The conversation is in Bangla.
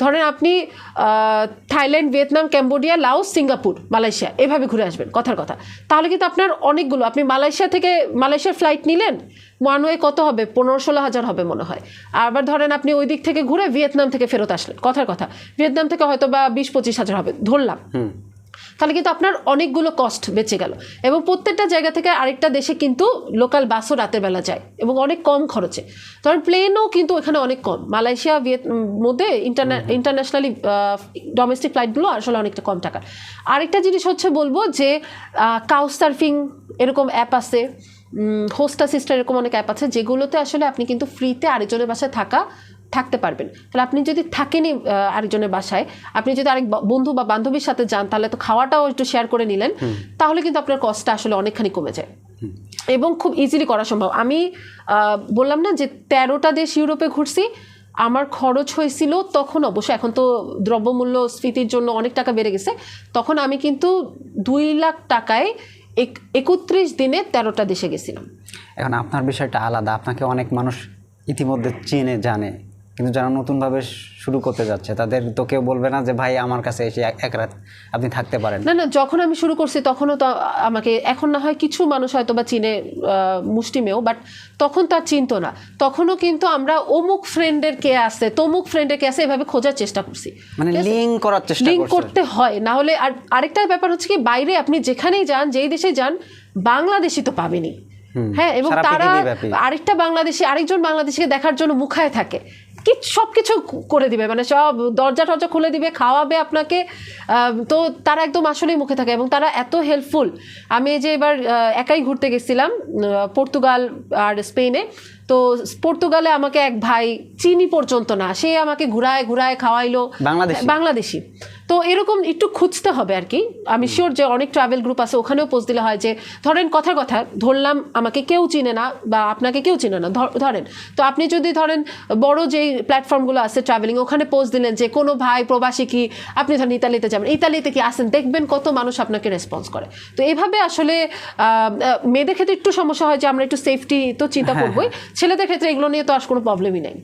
ধরেন আপনি Thailand, Vietnam, Cambodia, Laos, Singapore, Malaysia এভাবে ঘুরে আসবেন কথার কথা, তাহলে কিন্তু আপনার অনেকগুলো, আপনি মালয়েশিয়ার ফ্লাইট নিলেন, ওয়ান ওয়ে কত হবে, 15-16 হাজার হবে মনে হয়। আবার ধরেন আপনি ওই দিক থেকে ঘুরে ভিয়েতনাম থেকে ফেরত আসলেন কথার কথা, ভিয়েতনাম থেকে হয়তো বা 20-25 হাজার হবে ধরলাম, তাহলে কিন্তু আপনার অনেকগুলো কস্ট বেঁচে গেল। এবং প্রত্যেকটা জায়গা থেকে আরেকটা দেশে কিন্তু লোকাল বাসও রাতের বেলা যায় এবং অনেক কম খরচে। ধরেন প্লেনও কিন্তু ওখানে অনেক কম, মালয়েশিয়া মধ্যে ইন্টারন্যাশনালি ডোমেস্টিক ফ্লাইটগুলো আসলে অনেকটা কম টাকা। আরেকটা জিনিস হচ্ছে বলবো যে কাউচ সার্ফিং এরকম অ্যাপ আছে, হোস্টা সিস্টার এরকম অনেক অ্যাপ আছে যেগুলোতে আসলে আপনি কিন্তু ফ্রিতে আরেকজনের বাসায় থাকতে পারবেন। তাহলে আপনি যদি থাকেনই আরেকজনের বাসায়, আপনি যদি আরেক বন্ধু বা বান্ধবীর সাথে যান, তাহলে তো খাওয়াটাও একটু শেয়ার করে নিলেন, তাহলে কিন্তু আপনার কস্টটা আসলে অনেকখানি কমে যায় এবং খুব ইজিলি করা সম্ভব। আমি বললাম না যে 13টা দেশ ইউরোপে ঘুরছি, আমার খরচ হয়েছিল তখন, অবশ্য এখন তো দ্রব্যমূল্য স্ফীতির জন্য অনেক টাকা বেড়ে গেছে, তখন আমি কিন্তু 2 লাখ টাকায় 31 দিনে 13টা দেশে গেছিলাম। এখন আপনার বিষয়টা আলাদা, আপনাকে অনেক মানুষ ইতিমধ্যে চিনে জানে, কিন্তু যারা নতুনভাবে শুরু করতে যাচ্ছে তাদের তো কেউ বলবে না যে ভাই আমার কাছে এসে এক রাত আপনি থাকতে পারেন। না, যখন আমি শুরু করছি তখনও তো আমাকে, এখন না হয় কিছু মানুষ হয়তো বা চিনে মুষ্টিমেয়, বাট তখন তো আর চিনতো না। তখনও কিন্তু আমরা অমুক ফ্রেন্ডের কে আছে, তমুক ফ্রেন্ডের কে আছে, এভাবে খোঁজার চেষ্টা করছি, মানে লিঙ্ক করতে হয়, না হলে। আর আরেকটা ব্যাপার হচ্ছে কি, বাইরে আপনি যেখানেই যান, যেই দেশে যান, বাংলাদেশি তো পাবেনই। হ্যাঁ, এবং তারা আরেকজন বাংলাদেশিকে দেখার জন্য মুখায় থাকে, সবকিছু করে দিবে, মানে সব দরজা টরজা খুলে দিবে, খাওয়াবে আপনাকে, তো তারা একদম আসলেই মুখে থাকে এবং তারা এত হেল্পফুল। আমি এই যে এবার একাই ঘুরতে গেছিলাম পর্তুগাল আর স্পেনে, তো পর্তুগালে আমাকে এক ভাই, চিনি পর্যন্ত না, সে আমাকে ঘুরায় খাওয়াইলো, বাংলাদেশি। তো এরকম একটু খুঁজতে হবে আর কি। আমি শিওর যে অনেক ট্রাভেল গ্রুপ আছে, ওখানেও পোস্ট দিলে হয় যে, ধরেন কথার কথা ধরলাম আমাকে কেউ চিনে না বা আপনাকে কেউ চিনে না, ধরেন, তো আপনি যদি ধরেন বড় যেই প্ল্যাটফর্মগুলো আছে ট্রাভেলিং, ওখানে পোস্ট দিলেন যে কোনো ভাই প্রবাসী কি, আপনি ধরেন ইতালিতে যাবেন, ইতালিতে কি আসেন, দেখবেন কত মানুষ আপনাকে রেসপন্স করে। তো এইভাবে আসলে মেয়েদের ক্ষেত্রে একটু সমস্যা হয় যে আমরা একটু সেফটি তো চিন্তা করবোই, ছেলেদের ক্ষেত্রে এগুলো নিয়ে তো আর কোনো প্রবলেমই নেই।